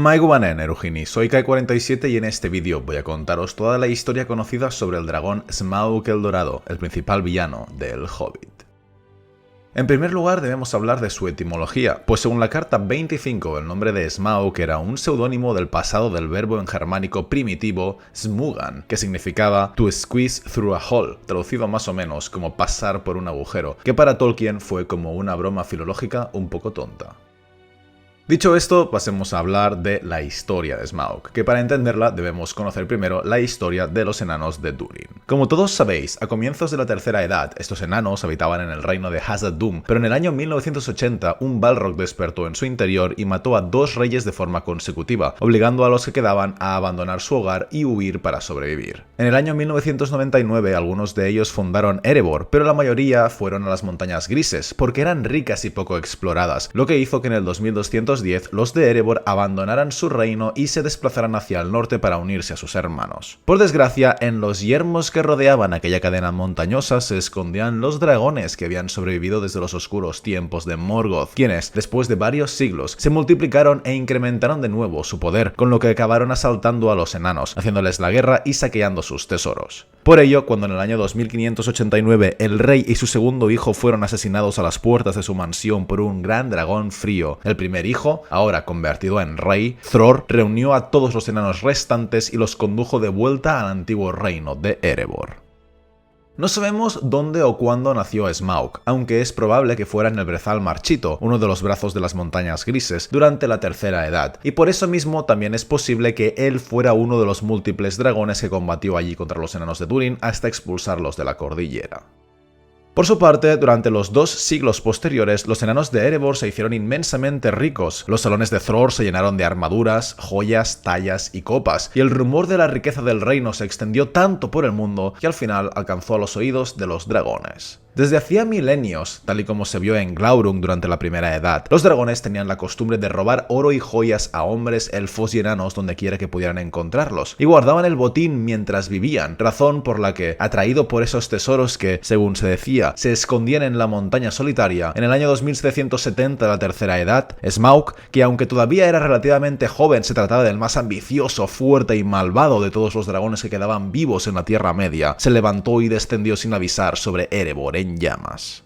Maiguanen Erugini, soy Kai47 y en este vídeo voy a contaros toda la historia conocida sobre el dragón Smaug el Dorado, el principal villano de El Hobbit. En primer lugar debemos hablar de su etimología, pues según la carta 25 el nombre de Smaug era un seudónimo del pasado del verbo en germánico primitivo smugan, que significaba to squeeze through a hole, traducido más o menos como pasar por un agujero, que para Tolkien fue como una broma filológica un poco tonta. Dicho esto, pasemos a hablar de la historia de Smaug, que para entenderla debemos conocer primero la historia de los enanos de Durin. Como todos sabéis, a comienzos de la Tercera Edad, estos enanos habitaban en el reino de Hazad-dûm, pero en el año 1980 un Balrog despertó en su interior y mató a 2 reyes de forma consecutiva, obligando a los que quedaban a abandonar su hogar y huir para sobrevivir. En el año 1999 algunos de ellos fundaron Erebor, pero la mayoría fueron a las Montañas Grises, porque eran ricas y poco exploradas, lo que hizo que en el 2210 los de Erebor abandonaran su reino y se desplazaran hacia el norte para unirse a sus hermanos. Por desgracia, en los yermos que rodeaban aquella cadena montañosa se escondían los dragones que habían sobrevivido desde los oscuros tiempos de Morgoth, quienes, después de varios siglos, se multiplicaron e incrementaron de nuevo su poder, con lo que acabaron asaltando a los enanos, haciéndoles la guerra y saqueando sus tesoros. Por ello, cuando en el año 2589 el rey y su segundo hijo fueron asesinados a las puertas de su mansión por un gran dragón frío, el primer hijo, ahora convertido en rey, Thror, reunió a todos los enanos restantes y los condujo de vuelta al antiguo reino de Erebor. No sabemos dónde o cuándo nació Smaug, aunque es probable que fuera en el Brezal Marchito, uno de los brazos de las Montañas Grises, durante la Tercera Edad, y por eso mismo también es posible que él fuera uno de los múltiples dragones que combatió allí contra los enanos de Durin hasta expulsarlos de la cordillera. Por su parte, durante los 2 siglos posteriores, los enanos de Erebor se hicieron inmensamente ricos. Los salones de Thror se llenaron de armaduras, joyas, tallas y copas, y el rumor de la riqueza del reino se extendió tanto por el mundo que al final alcanzó a los oídos de los dragones. Desde hacía milenios, tal y como se vio en Glaurung durante la Primera Edad, los dragones tenían la costumbre de robar oro y joyas a hombres, elfos y enanos donde quiera que pudieran encontrarlos, y guardaban el botín mientras vivían, razón por la que, atraído por esos tesoros que, según se decía, se escondían en la montaña solitaria, en el año 2770 de la Tercera Edad, Smaug, que aunque todavía era relativamente joven, se trataba del más ambicioso, fuerte y malvado de todos los dragones que quedaban vivos en la Tierra Media, se levantó y descendió sin avisar sobre Erebor en llamas.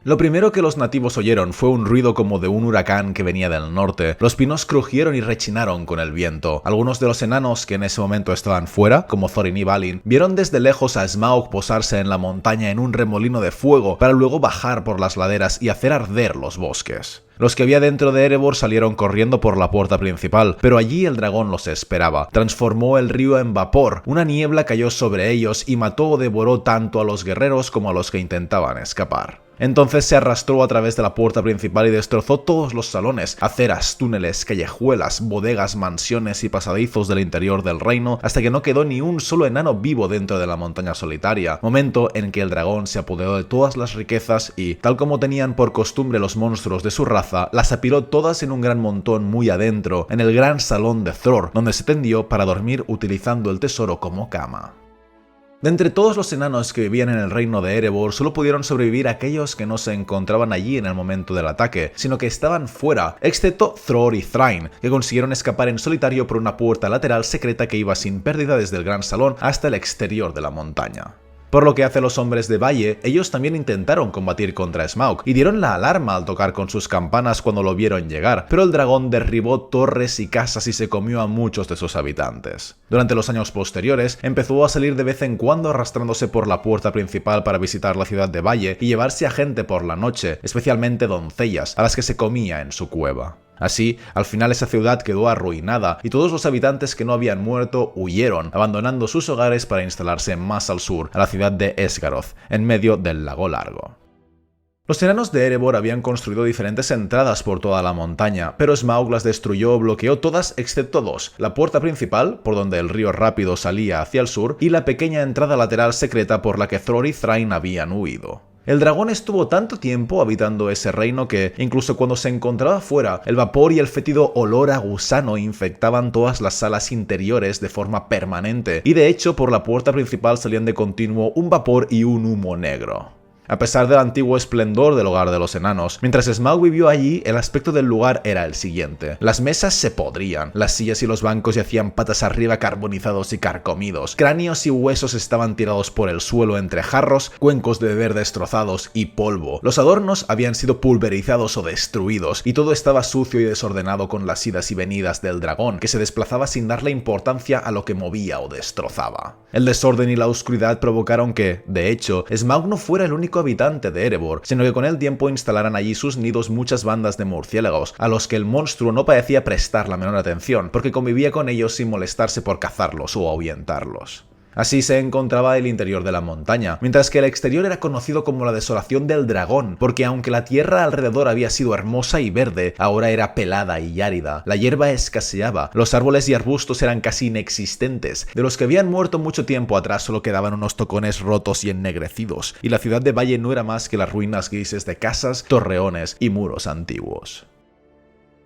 Lo primero que los nativos oyeron fue un ruido como de un huracán que venía del norte. Los pinos crujieron y rechinaron con el viento. Algunos de los enanos que en ese momento estaban fuera, como Thorin y Balin, vieron desde lejos a Smaug posarse en la montaña en un remolino de fuego para luego bajar por las laderas y hacer arder los bosques. Los que había dentro de Erebor salieron corriendo por la puerta principal, pero allí el dragón los esperaba. Transformó el río en vapor, una niebla cayó sobre ellos y mató o devoró tanto a los guerreros como a los que intentaban escapar. Entonces se arrastró a través de la puerta principal y destrozó todos los salones, aceras, túneles, callejuelas, bodegas, mansiones y pasadizos del interior del reino, hasta que no quedó ni un solo enano vivo dentro de la montaña solitaria, momento en que el dragón se apoderó de todas las riquezas y, tal como tenían por costumbre los monstruos de su raza, las apiló todas en un gran montón muy adentro, en el gran salón de Thror, donde se tendió para dormir utilizando el tesoro como cama. De entre todos los enanos que vivían en el reino de Erebor, solo pudieron sobrevivir aquellos que no se encontraban allí en el momento del ataque, sino que estaban fuera, excepto Thror y Thrain, que consiguieron escapar en solitario por una puerta lateral secreta que iba sin pérdida desde el gran salón hasta el exterior de la montaña. Por lo que hace a los hombres de Valle, ellos también intentaron combatir contra Smaug y dieron la alarma al tocar con sus campanas cuando lo vieron llegar, pero el dragón derribó torres y casas y se comió a muchos de sus habitantes. Durante los años posteriores, empezó a salir de vez en cuando arrastrándose por la puerta principal para visitar la ciudad de Valle y llevarse a gente por la noche, especialmente doncellas, a las que se comía en su cueva. Así, al final esa ciudad quedó arruinada y todos los habitantes que no habían muerto huyeron, abandonando sus hogares para instalarse más al sur, a la ciudad de Esgaroth, en medio del lago Largo. Los enanos de Erebor habían construido diferentes entradas por toda la montaña, pero Smaug las destruyó o bloqueó todas excepto 2, la puerta principal, por donde el río rápido salía hacia el sur, y la pequeña entrada lateral secreta por la que Thror y Thrain habían huido. El dragón estuvo tanto tiempo habitando ese reino que, incluso cuando se encontraba fuera, el vapor y el fétido olor a gusano infectaban todas las salas interiores de forma permanente, y de hecho por la puerta principal salían de continuo un vapor y un humo negro. A pesar del antiguo esplendor del hogar de los enanos, mientras Smaug vivió allí, el aspecto del lugar era el siguiente. Las mesas se podrían, las sillas y los bancos yacían patas arriba carbonizados y carcomidos, cráneos y huesos estaban tirados por el suelo entre jarros, cuencos de beber destrozados y polvo. Los adornos habían sido pulverizados o destruidos, y todo estaba sucio y desordenado con las idas y venidas del dragón, que se desplazaba sin darle importancia a lo que movía o destrozaba. El desorden y la oscuridad provocaron que, de hecho, Smaug no fuera el único habitante de Erebor, sino que con el tiempo instalaran allí sus nidos muchas bandas de murciélagos, a los que el monstruo no parecía prestar la menor atención, porque convivía con ellos sin molestarse por cazarlos o ahuyentarlos. Así se encontraba el interior de la montaña, mientras que el exterior era conocido como la desolación del dragón, porque aunque la tierra alrededor había sido hermosa y verde, ahora era pelada y árida, la hierba escaseaba, los árboles y arbustos eran casi inexistentes, de los que habían muerto mucho tiempo atrás solo quedaban unos tocones rotos y ennegrecidos, y la ciudad de Valle no era más que las ruinas grises de casas, torreones y muros antiguos.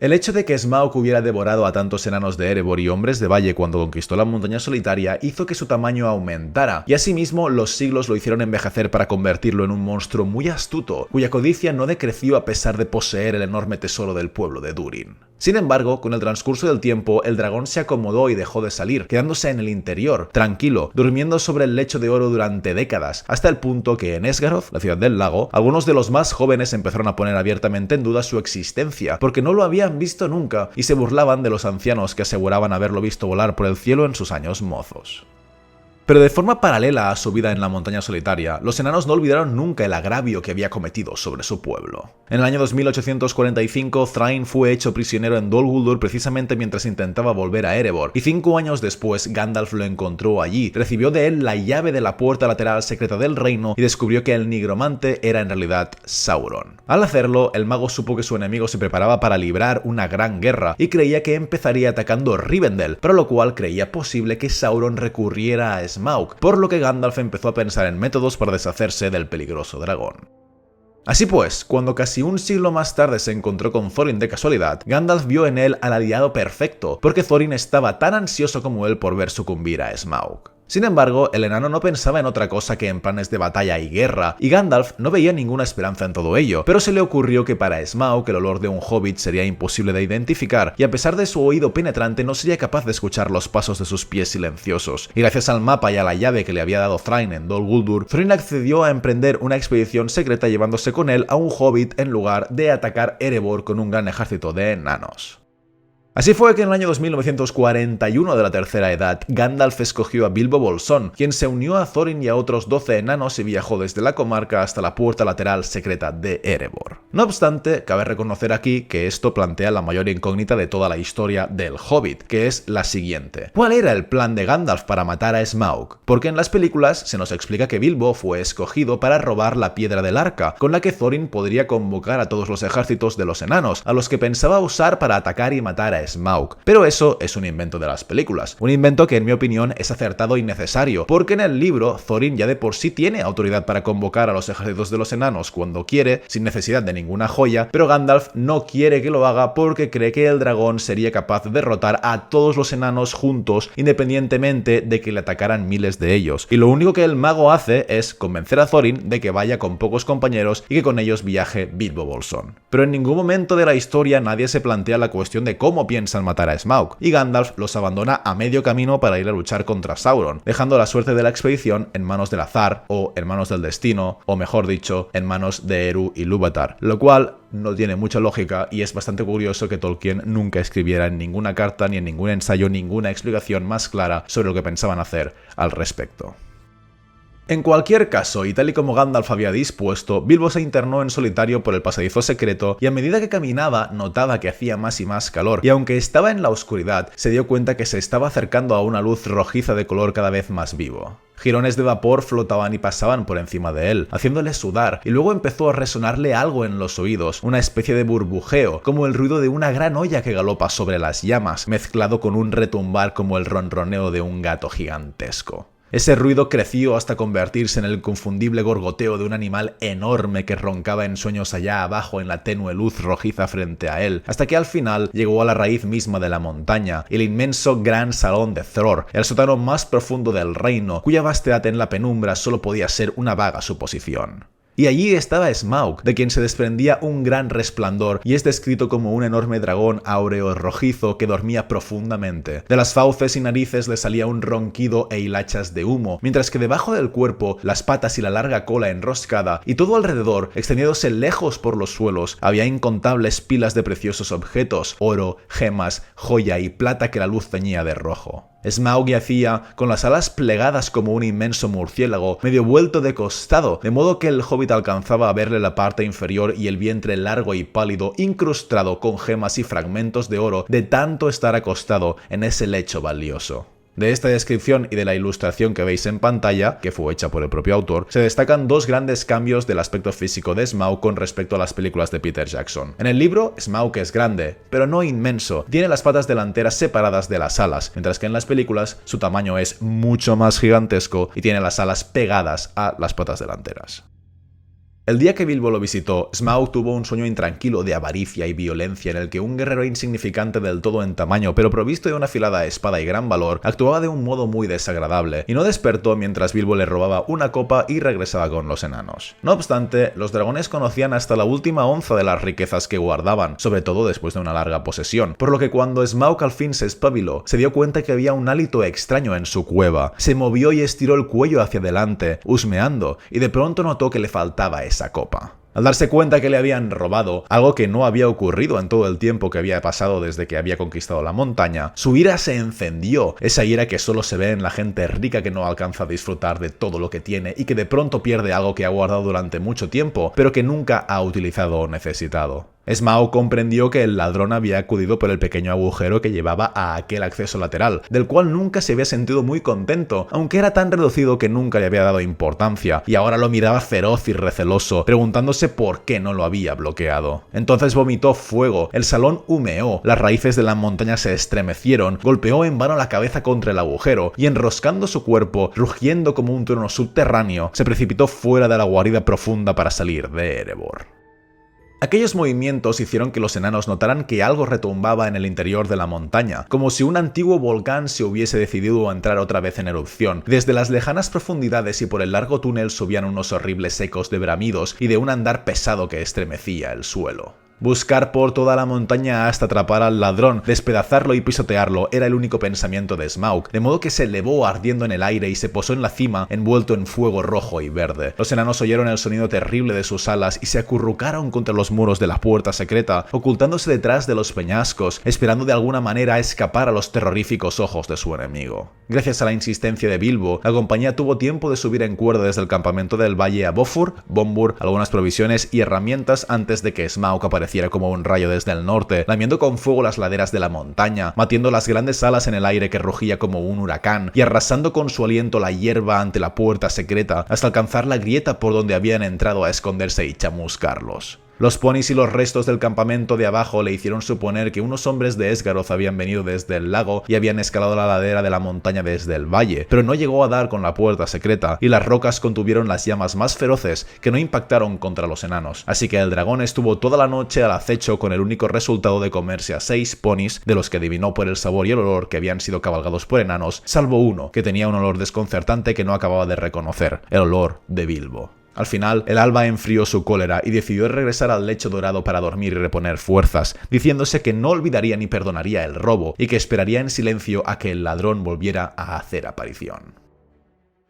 El hecho de que Smaug hubiera devorado a tantos enanos de Erebor y hombres de Valle cuando conquistó la montaña solitaria hizo que su tamaño aumentara, y asimismo los siglos lo hicieron envejecer para convertirlo en un monstruo muy astuto, cuya codicia no decreció a pesar de poseer el enorme tesoro del pueblo de Durin. Sin embargo, con el transcurso del tiempo, el dragón se acomodó y dejó de salir, quedándose en el interior, tranquilo, durmiendo sobre el lecho de oro durante décadas, hasta el punto que en Esgaroth, la ciudad del lago, algunos de los más jóvenes empezaron a poner abiertamente en duda su existencia, porque no lo habían visto nunca, y se burlaban de los ancianos que aseguraban haberlo visto volar por el cielo en sus años mozos. Pero de forma paralela a su vida en la montaña solitaria, los enanos no olvidaron nunca el agravio que había cometido sobre su pueblo. En el año 2845, Thrain fue hecho prisionero en Dol Guldur precisamente mientras intentaba volver a Erebor, y 5 años después Gandalf lo encontró allí, recibió de él la llave de la puerta lateral secreta del reino y descubrió que el nigromante era en realidad Sauron. Al hacerlo, el mago supo que su enemigo se preparaba para librar una gran guerra y creía que empezaría atacando Rivendell, para lo cual creía posible que Sauron recurriera a Smaug, por lo que Gandalf empezó a pensar en métodos para deshacerse del peligroso dragón. Así pues, cuando casi un siglo más tarde se encontró con Thorin de casualidad, Gandalf vio en él al aliado perfecto, porque Thorin estaba tan ansioso como él por ver sucumbir a Smaug. Sin embargo, el enano no pensaba en otra cosa que en planes de batalla y guerra, y Gandalf no veía ninguna esperanza en todo ello, pero se le ocurrió que para Smaug el olor de un hobbit sería imposible de identificar, y a pesar de su oído penetrante no sería capaz de escuchar los pasos de sus pies silenciosos, y gracias al mapa y a la llave que le había dado Thrain en Dol Guldur, Thorin accedió a emprender una expedición secreta llevándose con él a un hobbit en lugar de atacar Erebor con un gran ejército de enanos. Así fue que en el año 2941 de la Tercera Edad, Gandalf escogió a Bilbo Bolsón, quien se unió a Thorin y a otros 12 enanos y viajó desde la comarca hasta la puerta lateral secreta de Erebor. No obstante, cabe reconocer aquí que esto plantea la mayor incógnita de toda la historia del Hobbit, que es la siguiente. ¿Cuál era el plan de Gandalf para matar a Smaug? Porque en las películas se nos explica que Bilbo fue escogido para robar la piedra del arca, con la que Thorin podría convocar a todos los ejércitos de los enanos, a los que pensaba usar para atacar y matar a Smaug. Pero eso es un invento de las películas. Un invento que en mi opinión es acertado y necesario, porque en el libro Thorin ya de por sí tiene autoridad para convocar a los ejércitos de los enanos cuando quiere, sin necesidad de ninguna joya, pero Gandalf no quiere que lo haga porque cree que el dragón sería capaz de derrotar a todos los enanos juntos, independientemente de que le atacaran miles de ellos. Y lo único que el mago hace es convencer a Thorin de que vaya con pocos compañeros y que con ellos viaje Bilbo Bolsón. Pero en ningún momento de la historia nadie se plantea la cuestión de cómo piensan matar a Smaug, y Gandalf los abandona a medio camino para ir a luchar contra Sauron, dejando la suerte de la expedición en manos del azar, o en manos del destino, o mejor dicho, en manos de Eru y Ilúvatar, lo cual no tiene mucha lógica y es bastante curioso que Tolkien nunca escribiera en ninguna carta ni en ningún ensayo ninguna explicación más clara sobre lo que pensaban hacer al respecto. En cualquier caso, y tal y como Gandalf había dispuesto, Bilbo se internó en solitario por el pasadizo secreto y a medida que caminaba notaba que hacía más y más calor, y aunque estaba en la oscuridad, se dio cuenta que se estaba acercando a una luz rojiza de color cada vez más vivo. Jirones de vapor flotaban y pasaban por encima de él, haciéndole sudar, y luego empezó a resonarle algo en los oídos, una especie de burbujeo, como el ruido de una gran olla que galopa sobre las llamas, mezclado con un retumbar como el ronroneo de un gato gigantesco. Ese ruido creció hasta convertirse en el confundible gorgoteo de un animal enorme que roncaba en sueños allá abajo en la tenue luz rojiza frente a él, hasta que al final llegó a la raíz misma de la montaña, el inmenso gran salón de Thror, el sótano más profundo del reino, cuya vastedad en la penumbra solo podía ser una vaga suposición. Y allí estaba Smaug, de quien se desprendía un gran resplandor y es descrito como un enorme dragón áureo rojizo que dormía profundamente. De las fauces y narices le salía un ronquido e hilachas de humo, mientras que debajo del cuerpo, las patas y la larga cola enroscada, y todo alrededor, extendiéndose lejos por los suelos, había incontables pilas de preciosos objetos, oro, gemas, joya y plata que la luz teñía de rojo. Smaug yacía con las alas plegadas como un inmenso murciélago, medio vuelto de costado, de modo que el hobbit alcanzaba a verle la parte inferior y el vientre largo y pálido, incrustado con gemas y fragmentos de oro de tanto estar acostado en ese lecho valioso. De esta descripción y de la ilustración que veis en pantalla, que fue hecha por el propio autor, se destacan dos grandes cambios del aspecto físico de Smaug con respecto a las películas de Peter Jackson. En el libro, Smaug es grande, pero no inmenso, tiene las patas delanteras separadas de las alas, mientras que en las películas su tamaño es mucho más gigantesco y tiene las alas pegadas a las patas delanteras. El día que Bilbo lo visitó, Smaug tuvo un sueño intranquilo de avaricia y violencia en el que un guerrero insignificante del todo en tamaño, pero provisto de una afilada espada y gran valor, actuaba de un modo muy desagradable, y no despertó mientras Bilbo le robaba una copa y regresaba con los enanos. No obstante, los dragones conocían hasta la última onza de las riquezas que guardaban, sobre todo después de una larga posesión, por lo que cuando Smaug al fin se espabiló, se dio cuenta que había un hálito extraño en su cueva. Se movió y estiró el cuello hacia adelante, husmeando, y de pronto notó que le faltaba esa copa. Al darse cuenta que le habían robado, algo que no había ocurrido en todo el tiempo que había pasado desde que había conquistado la montaña, su ira se encendió, esa ira que solo se ve en la gente rica que no alcanza a disfrutar de todo lo que tiene y que de pronto pierde algo que ha guardado durante mucho tiempo, pero que nunca ha utilizado o necesitado. Smaug comprendió que el ladrón había acudido por el pequeño agujero que llevaba a aquel acceso lateral, del cual nunca se había sentido muy contento, aunque era tan reducido que nunca le había dado importancia, y ahora lo miraba feroz y receloso, preguntándose por qué no lo había bloqueado. Entonces vomitó fuego, el salón humeó, las raíces de la montaña se estremecieron, golpeó en vano la cabeza contra el agujero, y enroscando su cuerpo, rugiendo como un trueno subterráneo, se precipitó fuera de la guarida profunda para salir de Erebor. Aquellos movimientos hicieron que los enanos notaran que algo retumbaba en el interior de la montaña, como si un antiguo volcán se hubiese decidido a entrar otra vez en erupción. Desde las lejanas profundidades y por el largo túnel subían unos horribles ecos de bramidos y de un andar pesado que estremecía el suelo. Buscar por toda la montaña hasta atrapar al ladrón, despedazarlo y pisotearlo era el único pensamiento de Smaug, de modo que se elevó ardiendo en el aire y se posó en la cima envuelto en fuego rojo y verde. Los enanos oyeron el sonido terrible de sus alas y se acurrucaron contra los muros de la puerta secreta, ocultándose detrás de los peñascos, esperando de alguna manera escapar a los terroríficos ojos de su enemigo. Gracias a la insistencia de Bilbo, la compañía tuvo tiempo de subir en cuerda desde el campamento del valle a Bofur, Bombur, algunas provisiones y herramientas antes de que Smaug apareciera como un rayo desde el norte, lamiendo con fuego las laderas de la montaña, batiendo las grandes alas en el aire que rugía como un huracán y arrasando con su aliento la hierba ante la puerta secreta hasta alcanzar la grieta por donde habían entrado a esconderse y chamuscarlos. Los ponis y los restos del campamento de abajo le hicieron suponer que unos hombres de Esgaroth habían venido desde el lago y habían escalado la ladera de la montaña desde el valle, pero no llegó a dar con la puerta secreta, y las rocas contuvieron las llamas más feroces que no impactaron contra los enanos. Así que el dragón estuvo toda la noche al acecho con el único resultado de comerse a 6 ponis, de los que adivinó por el sabor y el olor que habían sido cabalgados por enanos, salvo uno, que tenía un olor desconcertante que no acababa de reconocer, el olor de Bilbo. Al final, el alba enfrió su cólera y decidió regresar al lecho dorado para dormir y reponer fuerzas, diciéndose que no olvidaría ni perdonaría el robo y que esperaría en silencio a que el ladrón volviera a hacer aparición.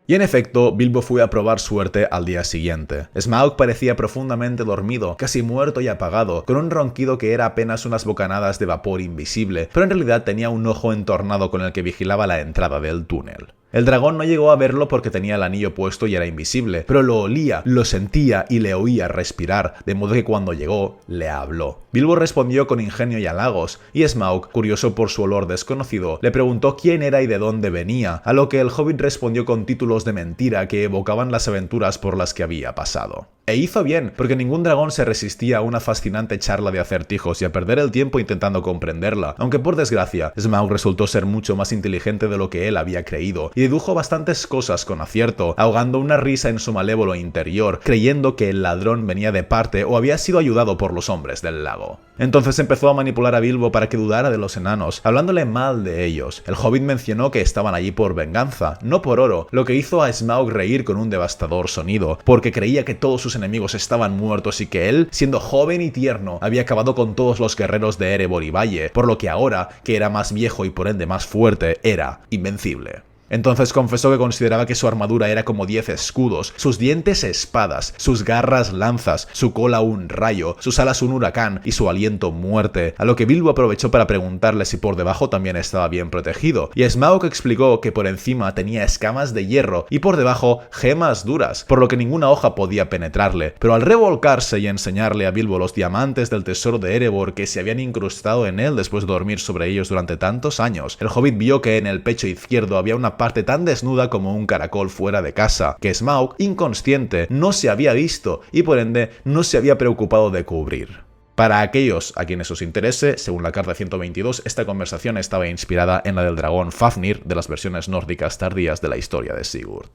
Y en efecto, Bilbo fue a probar suerte al día siguiente. Smaug parecía profundamente dormido, casi muerto y apagado, con un ronquido que era apenas unas bocanadas de vapor invisible, pero en realidad tenía un ojo entornado con el que vigilaba la entrada del túnel. El dragón no llegó a verlo porque tenía el anillo puesto y era invisible, pero lo olía, lo sentía y le oía respirar, de modo que cuando llegó, le habló. Bilbo respondió con ingenio y halagos, y Smaug, curioso por su olor desconocido, le preguntó quién era y de dónde venía, a lo que el hobbit respondió con títulos de mentira que evocaban las aventuras por las que había pasado. E hizo bien, porque ningún dragón se resistía a una fascinante charla de acertijos y a perder el tiempo intentando comprenderla, aunque por desgracia, Smaug resultó ser mucho más inteligente de lo que él había creído, y dedujo bastantes cosas con acierto, ahogando una risa en su malévolo interior, creyendo que el ladrón venía de parte o había sido ayudado por los hombres del lago. Entonces empezó a manipular a Bilbo para que dudara de los enanos, hablándole mal de ellos. El hobbit mencionó que estaban allí por venganza, no por oro, lo que hizo a Smaug reír con un devastador sonido, porque creía que todos sus enemigos estaban muertos y que él, siendo joven y tierno, había acabado con todos los guerreros de Erebor y Valle, por lo que ahora, que era más viejo y por ende más fuerte, era invencible. Entonces confesó que consideraba que su armadura era como 10 escudos, sus dientes espadas, sus garras lanzas, su cola un rayo, sus alas un huracán y su aliento muerte, a lo que Bilbo aprovechó para preguntarle si por debajo también estaba bien protegido, y Smaug explicó que por encima tenía escamas de hierro y por debajo gemas duras, por lo que ninguna hoja podía penetrarle, pero al revolcarse y enseñarle a Bilbo los diamantes del tesoro de Erebor que se habían incrustado en él después de dormir sobre ellos durante tantos años, el hobbit vio que en el pecho izquierdo había una parte tan desnuda como un caracol fuera de casa, que Smaug, inconsciente, no se había visto y por ende no se había preocupado de cubrir. Para aquellos a quienes os interese, según la carta 122, esta conversación estaba inspirada en la del dragón Fafnir de las versiones nórdicas tardías de la historia de Sigurd.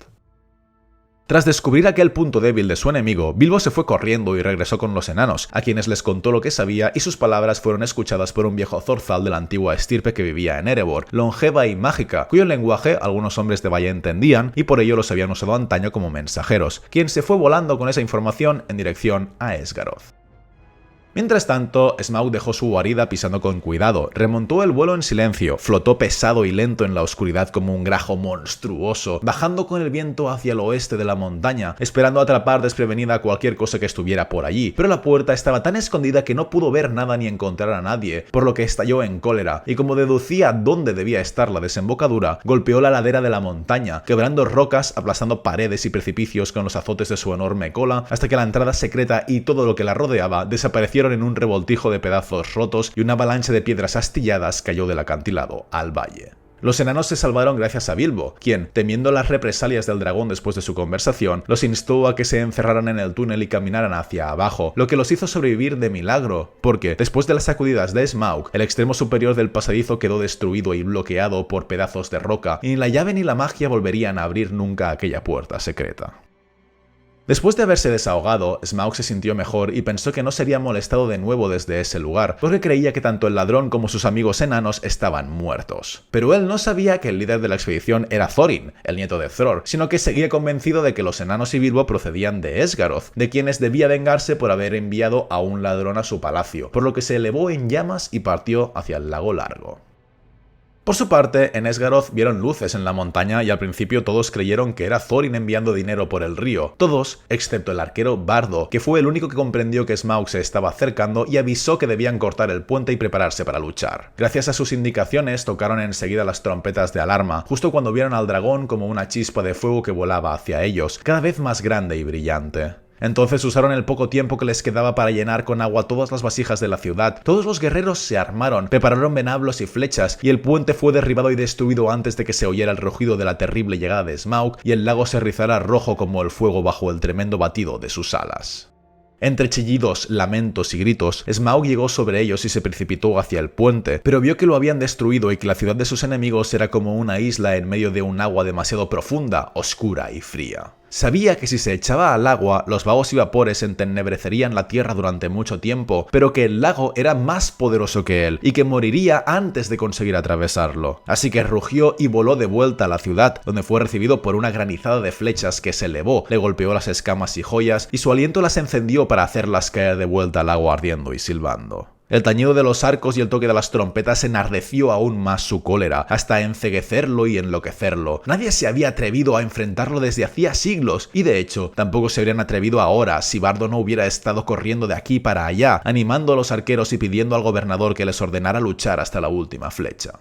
Tras descubrir aquel punto débil de su enemigo, Bilbo se fue corriendo y regresó con los enanos, a quienes les contó lo que sabía y sus palabras fueron escuchadas por un viejo zorzal de la antigua estirpe que vivía en Erebor, longeva y mágica, cuyo lenguaje algunos hombres de Valle entendían y por ello los habían usado antaño como mensajeros, quien se fue volando con esa información en dirección a Esgaroth. Mientras tanto, Smaug dejó su guarida pisando con cuidado, remontó el vuelo en silencio, flotó pesado y lento en la oscuridad como un grajo monstruoso, bajando con el viento hacia el oeste de la montaña, esperando atrapar desprevenida cualquier cosa que estuviera por allí, pero la puerta estaba tan escondida que no pudo ver nada ni encontrar a nadie, por lo que estalló en cólera, y como deducía dónde debía estar la desembocadura, golpeó la ladera de la montaña, quebrando rocas, aplastando paredes y precipicios con los azotes de su enorme cola, hasta que la entrada secreta y todo lo que la rodeaba desaparecieron en un revoltijo de pedazos rotos y una avalancha de piedras astilladas cayó del acantilado al valle. Los enanos se salvaron gracias a Bilbo, quien, temiendo las represalias del dragón después de su conversación, los instó a que se encerraran en el túnel y caminaran hacia abajo, lo que los hizo sobrevivir de milagro, porque, después de las sacudidas de Smaug, el extremo superior del pasadizo quedó destruido y bloqueado por pedazos de roca, y ni la llave ni la magia volverían a abrir nunca aquella puerta secreta. Después de haberse desahogado, Smaug se sintió mejor y pensó que no sería molestado de nuevo desde ese lugar, porque creía que tanto el ladrón como sus amigos enanos estaban muertos. Pero él no sabía que el líder de la expedición era Thorin, el nieto de Thror, sino que seguía convencido de que los enanos y Bilbo procedían de Esgaroth, de quienes debía vengarse por haber enviado a un ladrón a su palacio, por lo que se elevó en llamas y partió hacia el lago largo. Por su parte, en Esgaroth vieron luces en la montaña y al principio todos creyeron que era Thorin enviando dinero por el río. Todos, excepto el arquero Bardo, que fue el único que comprendió que Smaug se estaba acercando y avisó que debían cortar el puente y prepararse para luchar. Gracias a sus indicaciones tocaron enseguida las trompetas de alarma, justo cuando vieron al dragón como una chispa de fuego que volaba hacia ellos, cada vez más grande y brillante. Entonces usaron el poco tiempo que les quedaba para llenar con agua todas las vasijas de la ciudad. Todos los guerreros se armaron, prepararon venablos y flechas, y el puente fue derribado y destruido antes de que se oyera el rugido de la terrible llegada de Smaug y el lago se rizara rojo como el fuego bajo el tremendo batido de sus alas. Entre chillidos, lamentos y gritos, Smaug llegó sobre ellos y se precipitó hacia el puente, pero vio que lo habían destruido y que la ciudad de sus enemigos era como una isla en medio de un agua demasiado profunda, oscura y fría. Sabía que si se echaba al agua, los vagos y vapores entenebrecerían la tierra durante mucho tiempo, pero que el lago era más poderoso que él y que moriría antes de conseguir atravesarlo. Así que rugió y voló de vuelta a la ciudad, donde fue recibido por una granizada de flechas que se elevó, le golpeó las escamas y joyas, y su aliento las encendió para hacerlas caer de vuelta al agua ardiendo y silbando. El tañido de los arcos y el toque de las trompetas enardeció aún más su cólera, hasta enceguecerlo y enloquecerlo. Nadie se había atrevido a enfrentarlo desde hacía siglos, y de hecho, tampoco se habrían atrevido ahora si Bardo no hubiera estado corriendo de aquí para allá, animando a los arqueros y pidiendo al gobernador que les ordenara luchar hasta la última flecha.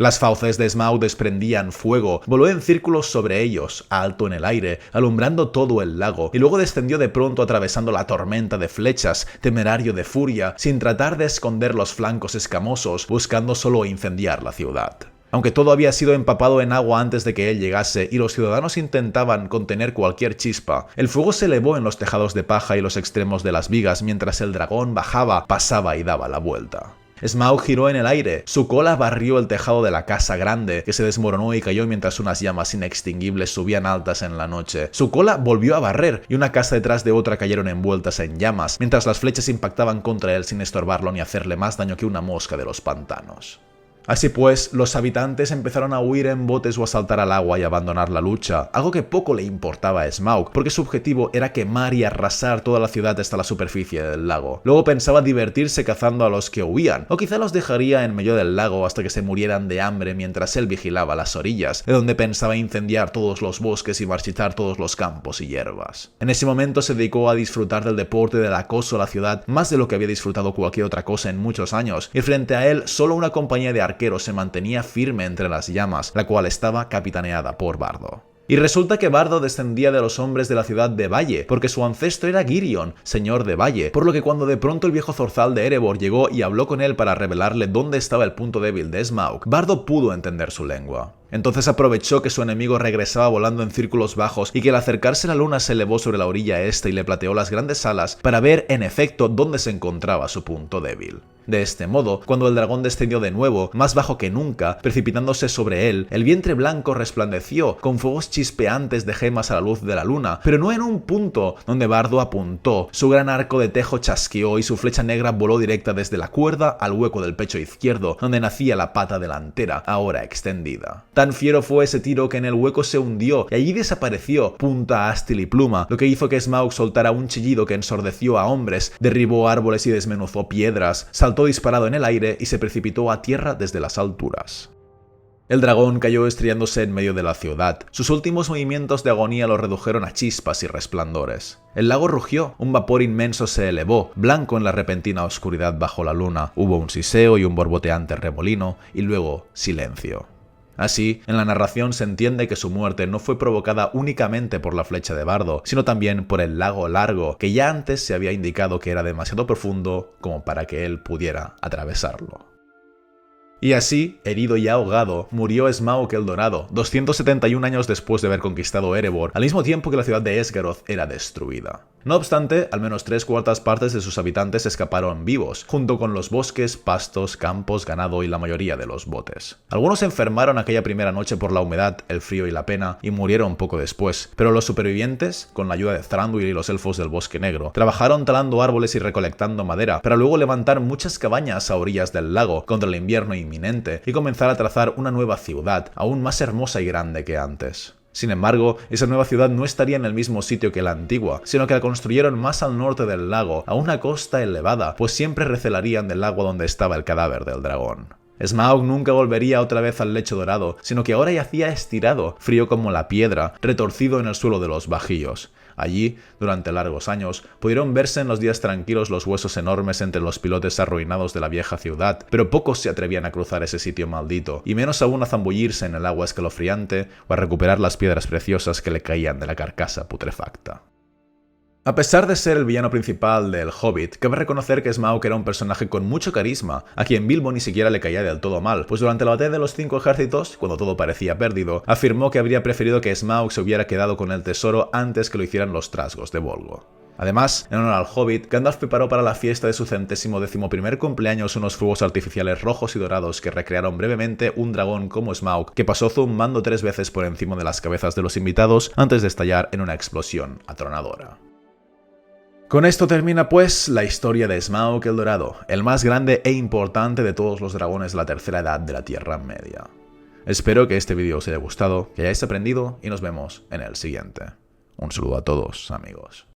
Las fauces de Smaug desprendían fuego, voló en círculos sobre ellos, alto en el aire, alumbrando todo el lago, y luego descendió de pronto atravesando la tormenta de flechas, temerario de furia, sin tratar de esconder los flancos escamosos, buscando solo incendiar la ciudad. Aunque todo había sido empapado en agua antes de que él llegase y los ciudadanos intentaban contener cualquier chispa, el fuego se elevó en los tejados de paja y los extremos de las vigas mientras el dragón bajaba, pasaba y daba la vuelta. Smaug giró en el aire, su cola barrió el tejado de la casa grande, que se desmoronó y cayó mientras unas llamas inextinguibles subían altas en la noche. Su cola volvió a barrer, y una casa detrás de otra cayeron envueltas en llamas, mientras las flechas impactaban contra él sin estorbarlo ni hacerle más daño que una mosca de los pantanos. Así pues, los habitantes empezaron a huir en botes o a saltar al agua y abandonar la lucha, algo que poco le importaba a Smaug, porque su objetivo era quemar y arrasar toda la ciudad hasta la superficie del lago. Luego pensaba divertirse cazando a los que huían, o quizá los dejaría en medio del lago hasta que se murieran de hambre mientras él vigilaba las orillas, de donde pensaba incendiar todos los bosques y marchitar todos los campos y hierbas. En ese momento se dedicó a disfrutar del deporte del acoso a la ciudad más de lo que había disfrutado cualquier otra cosa en muchos años, y frente a él solo una compañía de arqueros se mantenía firme entre las llamas, la cual estaba capitaneada por Bardo. Y resulta que Bardo descendía de los hombres de la ciudad de Valle, porque su ancestro era Girion, señor de Valle, por lo que cuando de pronto el viejo zorzal de Erebor llegó y habló con él para revelarle dónde estaba el punto débil de Smaug, Bardo pudo entender su lengua. Entonces aprovechó que su enemigo regresaba volando en círculos bajos y que al acercarse la luna se elevó sobre la orilla este y le plateó las grandes alas para ver en efecto dónde se encontraba su punto débil. De este modo, cuando el dragón descendió de nuevo, más bajo que nunca, precipitándose sobre él, el vientre blanco resplandeció con fuegos chispeantes de gemas a la luz de la luna, pero no en un punto donde Bardo apuntó. Su gran arco de tejo chasqueó y su flecha negra voló directa desde la cuerda al hueco del pecho izquierdo, donde nacía la pata delantera, ahora extendida. Tan fiero fue ese tiro que en el hueco se hundió y allí desapareció, punta, ástil y pluma, lo que hizo que Smaug soltara un chillido que ensordeció a hombres, derribó árboles y desmenuzó piedras, saltó disparado en el aire y se precipitó a tierra desde las alturas. El dragón cayó estrellándose en medio de la ciudad. Sus últimos movimientos de agonía lo redujeron a chispas y resplandores. El lago rugió, un vapor inmenso se elevó, blanco en la repentina oscuridad bajo la luna. Hubo un siseo y un borboteante remolino, y luego silencio. Así, en la narración se entiende que su muerte no fue provocada únicamente por la flecha de Bardo, sino también por el lago largo, que ya antes se había indicado que era demasiado profundo como para que él pudiera atravesarlo. Y así, herido y ahogado, murió Smaug el Dorado, 271 años después de haber conquistado Erebor, al mismo tiempo que la ciudad de Esgaroth era destruida. No obstante, al menos 3/4 partes de sus habitantes escaparon vivos, junto con los bosques, pastos, campos, ganado y la mayoría de los botes. Algunos se enfermaron aquella primera noche por la humedad, el frío y la pena, y murieron poco después, pero los supervivientes, con la ayuda de Thranduil y los elfos del Bosque Negro, trabajaron talando árboles y recolectando madera, para luego levantar muchas cabañas a orillas del lago contra el invierno inminente y comenzar a trazar una nueva ciudad, aún más hermosa y grande que antes. Sin embargo, esa nueva ciudad no estaría en el mismo sitio que la antigua, sino que la construyeron más al norte del lago, a una costa elevada, pues siempre recelarían del agua donde estaba el cadáver del dragón. Smaug nunca volvería otra vez al lecho dorado, sino que ahora yacía estirado, frío como la piedra, retorcido en el suelo de los bajíos. Allí, durante largos años, pudieron verse en los días tranquilos los huesos enormes entre los pilotes arruinados de la vieja ciudad, pero pocos se atrevían a cruzar ese sitio maldito, y menos aún a zambullirse en el agua escalofriante o a recuperar las piedras preciosas que le caían de la carcasa putrefacta. A pesar de ser el villano principal del Hobbit, cabe reconocer que Smaug era un personaje con mucho carisma, a quien Bilbo ni siquiera le caía del todo mal, pues durante la batalla de los 5 ejércitos, cuando todo parecía perdido, afirmó que habría preferido que Smaug se hubiera quedado con el tesoro antes que lo hicieran los trasgos de Bolgo. Además, en honor al Hobbit, Gandalf preparó para la fiesta de su 111º cumpleaños unos fuegos artificiales rojos y dorados que recrearon brevemente un dragón como Smaug, que pasó zumbando 3 veces por encima de las cabezas de los invitados antes de estallar en una explosión atronadora. Con esto termina pues la historia de Smaug el Dorado, el más grande e importante de todos los dragones de la tercera edad de la Tierra Media. Espero que este vídeo os haya gustado, que hayáis aprendido y nos vemos en el siguiente. Un saludo a todos, amigos.